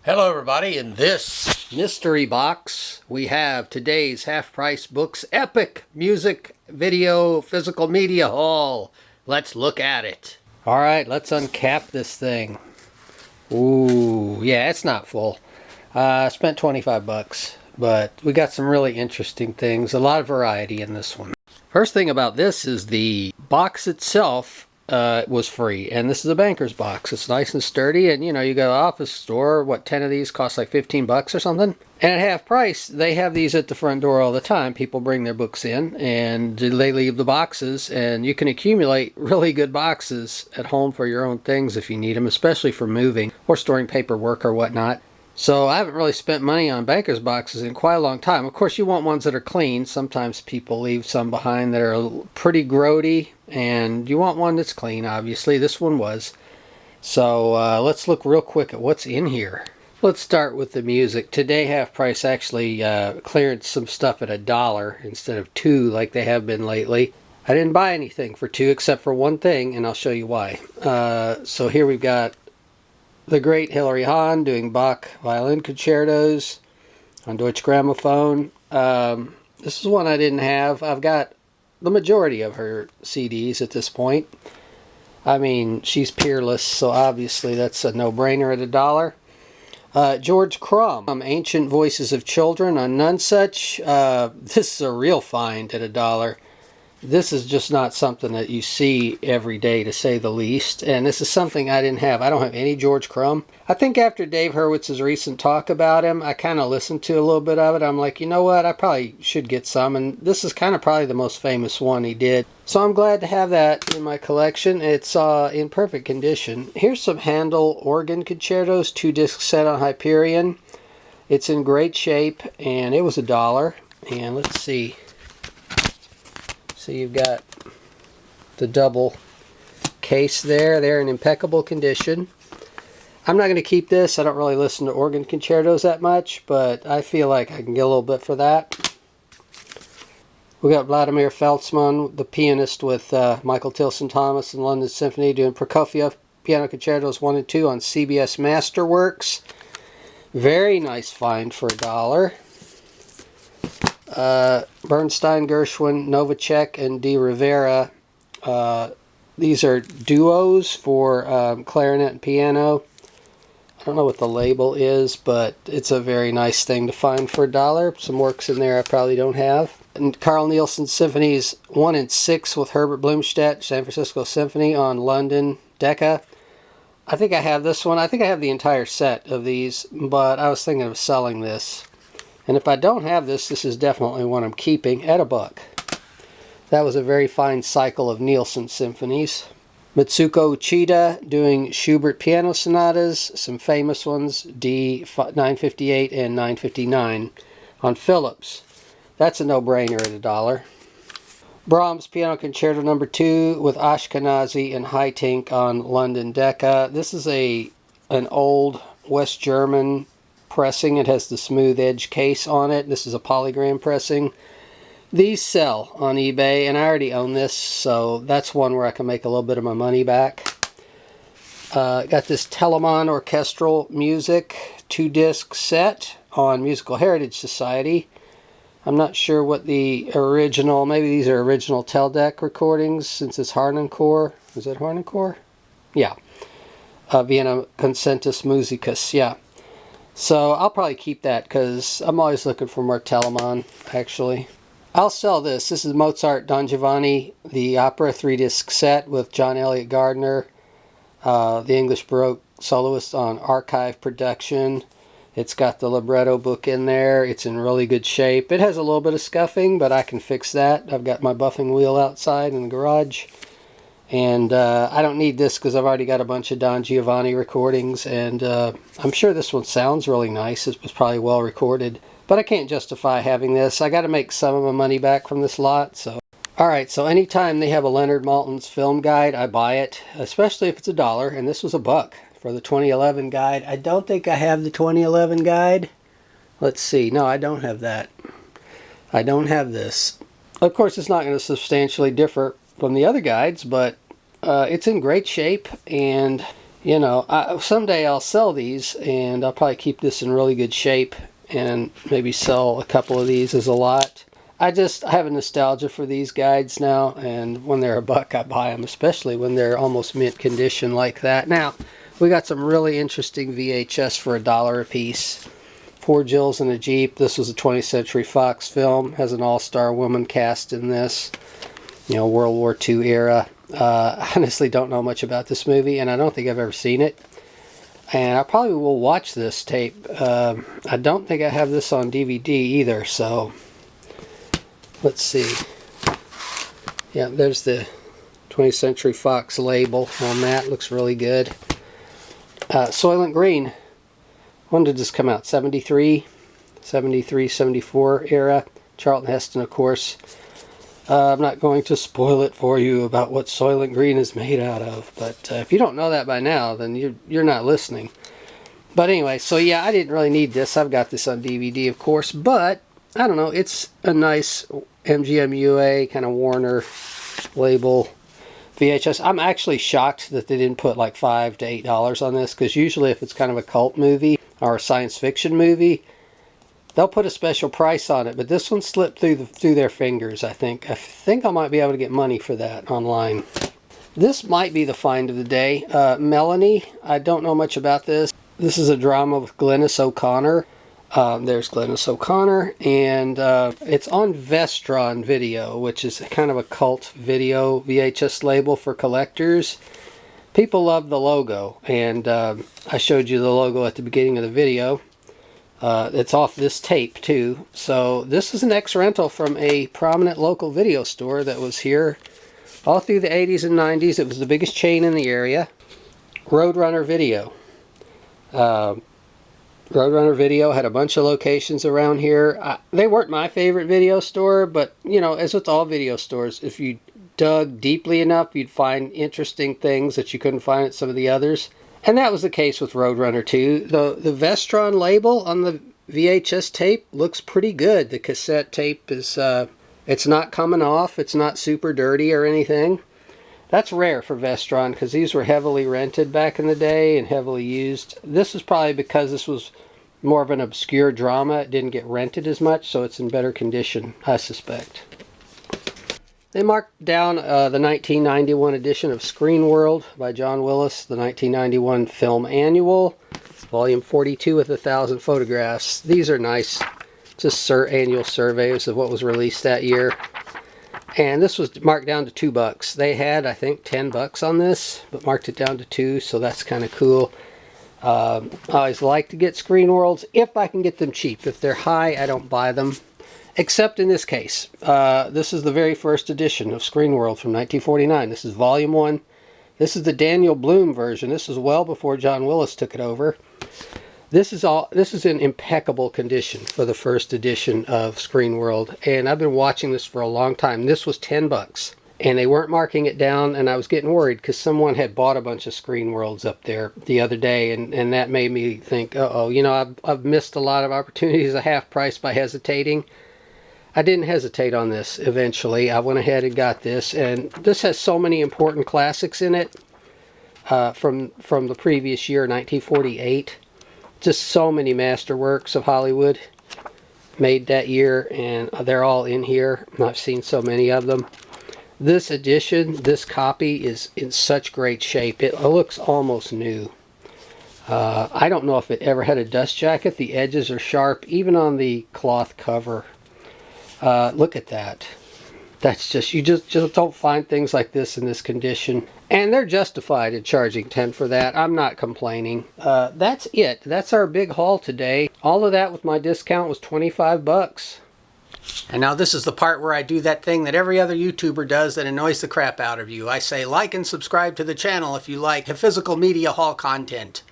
Hello everybody, in this mystery box we have today's Half Price Books epic music video physical media haul. Let's look at it. Alright, let's uncap this thing. Ooh, yeah, it's not full. I spent 25 bucks, but we got some really interesting things, a lot of variety in this one. First thing about this is the box itself was free, and this is a banker's box. It's nice and sturdy, and you know, you go to the office store, what, 10 of these cost like 15 bucks or something? And at half price, they have these at the front door all the time. People bring their books in, and they leave the boxes, and you can accumulate really good boxes at home for your own things if you need them, especially for moving or storing paperwork or whatnot. So I haven't really spent money on banker's boxes in quite a long time. Of course, you want ones that are clean. Sometimes people leave some behind that are pretty grody, and you want one that's clean, obviously. This one was. So let's look real quick at what's in here. Let's start with the music. Today, Half Price actually cleared some stuff at $1 instead of $2 like they have been lately. I didn't buy anything for $2 except for one thing, and I'll show you why. So here we've got the great Hilary Hahn doing Bach violin concertos on Deutsche Grammophon. This is one I didn't have. I've got the majority of her CDs at this point. I mean, she's peerless, so obviously that's a no-brainer at $1. George Crumb, Ancient Voices of Children on Nonesuch. This is a real find at $1. This is just not something that you see every day, to say the least. And this is something I didn't have. I don't have any George Crumb. I think after Dave Hurwitz's recent talk about him, I kind of listened to a little bit of it. I'm like, you know what? I probably should get some. And this is kind of probably the most famous one he did. So I'm glad to have that in my collection. It's in perfect condition. Here's some Handel organ concertos, 2-disc set on Hyperion. It's in great shape, and it was $1. And let's see. So you've got the double case there. They're in impeccable condition. I'm not going to keep this. I don't really listen to organ concertos that much, but I feel like I can get a little bit for that. We got Vladimir Feltzman, the pianist with Michael Tilson Thomas and London Symphony, doing Prokofiev Piano Concertos 1 and 2 on CBS Masterworks. Very nice find for $1. Bernstein, Gershwin, Novacek, and De Rivera. These are duos for clarinet and piano. I don't know what the label is, but it's a very nice thing to find for $1. Some works in there I probably don't have. And Carl Nielsen Symphonies 1 and 6 with Herbert Blumstedt, San Francisco Symphony on London Decca. I think I have this one. I think I have the entire set of these, but I was thinking of selling this. And if I don't have this, this is definitely one I'm keeping at $1. That was a very fine cycle of Nielsen symphonies. Mitsuko Uchida doing Schubert piano sonatas, some famous ones, D 958 and 959 on Philips. That's a no-brainer at $1. Brahms Piano Concerto No. 2 with Ashkenazi and Haitink on London Decca. This is an old West German pressing. It has the smooth edge case on it. This is a polygram pressing. These sell on eBay, and I already own this, so that's one where I can make a little bit of my money back. Got this Telemann Orchestral Music 2-disc set on Musical Heritage Society. I'm not sure what the original, maybe these are original Teldec recordings, since it's Harnoncourt. Is it Harnoncourt? Yeah. Vienna Concentus Musicus, yeah. So I'll probably keep that because I'm always looking for more Telemann, actually. I'll sell this. This is Mozart Don Giovanni, the opera 3-disc set with John Elliott Gardner, the English Baroque soloist on Archive Production. It's got the libretto book in there. It's in really good shape. It has a little bit of scuffing, but I can fix that. I've got my buffing wheel outside in the garage. And I don't need this because I've already got a bunch of Don Giovanni recordings, and I'm sure this one sounds really nice. It was probably well recorded, but I can't justify having this. I got to make some of my money back from this lot. So, alright, so anytime they have a Leonard Maltin's film guide, I buy it, especially if it's $1, and this was $1 for the 2011 guide. I don't think I have the 2011 guide. Let's see. No, I don't have that. I don't have this. Of course, it's not going to substantially differ from the other guides, but it's in great shape, and you know, someday I'll sell these, and I'll probably keep this in really good shape and maybe sell a couple of these as a lot. I have a nostalgia for these guides now, and when they're $1 I buy them, especially when they're almost mint condition like that. Now, we got some really interesting VHS for $1 a piece. Four Jills in a Jeep. This was a 20th Century Fox film. Has an all-star woman cast in this. You know, World War II era. I honestly don't know much about this movie, and I don't think I've ever seen it. And I probably will watch this tape. I don't think I have this on DVD either, so let's see. Yeah, there's the 20th Century Fox label on that. Looks really good. Soylent Green. When did this come out? 73, 74 era. Charlton Heston, of course. I'm not going to spoil it for you about what Soylent Green is made out of, but if you don't know that by now, then you're not listening. But anyway, so yeah, I didn't really need this. I've got this on DVD, of course, but I don't know. It's a nice MGM-UA kind of Warner label VHS. I'm actually shocked that they didn't put like $5 to $8 on this, because usually if it's kind of a cult movie or a science fiction movie, they'll put a special price on it. But this one slipped through their fingers, I think. I think I might be able to get money for that online. This might be the find of the day. Melanie, I don't know much about this. This is a drama with Glynis O'Connor. There's Glynis O'Connor, and it's on Vestron Video, which is kind of a cult video VHS label for collectors. People love the logo, and I showed you the logo at the beginning of the video. It's off this tape too. So this is an ex-rental from a prominent local video store that was here all through the 80s and 90s. It was the biggest chain in the area. Roadrunner Video. Roadrunner Video had a bunch of locations around here. They weren't my favorite video store, but you know, as with all video stores, if you dug deeply enough, you'd find interesting things that you couldn't find at some of the others. And that was the case with Roadrunner 2. The Vestron label on the VHS tape looks pretty good. The cassette tape is, it's not coming off. It's not super dirty or anything. That's rare for Vestron, because these were heavily rented back in the day and heavily used. This is probably because this was more of an obscure drama. It didn't get rented as much, so it's in better condition, I suspect. They marked down the 1991 edition of Screen World by John Willis, the 1991 Film Annual, volume 42 with 1,000 photographs. These are nice, just annual surveys of what was released that year. And this was marked down to $2. They had, I think, $10 on this, but marked it down to $2, so that's kind of cool. I always like to get Screen Worlds if I can get them cheap. If they're high, I don't buy them. Except in this case. This is the very first edition of Screen World from 1949. This is volume 1. This is the Daniel Bloom version. This is well before John Willis took it over. This is in impeccable condition for the first edition of Screen World, and I've been watching this for a long time. This was $10, and they weren't marking it down, and I was getting worried because someone had bought a bunch of Screen Worlds up there the other day, and that made me think, uh-oh, you know, I've missed a lot of opportunities at half price by hesitating. I didn't hesitate on this eventually. I went ahead and got this, and this has so many important classics in it from the previous year, 1948. Just so many masterworks of Hollywood made that year, and they're all in here. I've seen so many of them. This edition, this copy, is in such great shape. It looks almost new. I don't know if it ever had a dust jacket. The edges are sharp, even on the cloth cover. Look at that. That's just, you just don't find things like this in this condition. And they're justified in charging $10 for that. I'm not complaining. That's it. That's our big haul today. All of that with my discount was $25. And now this is the part where I do that thing that every other YouTuber does that annoys the crap out of you. I say like and subscribe to the channel if you like physical media haul content.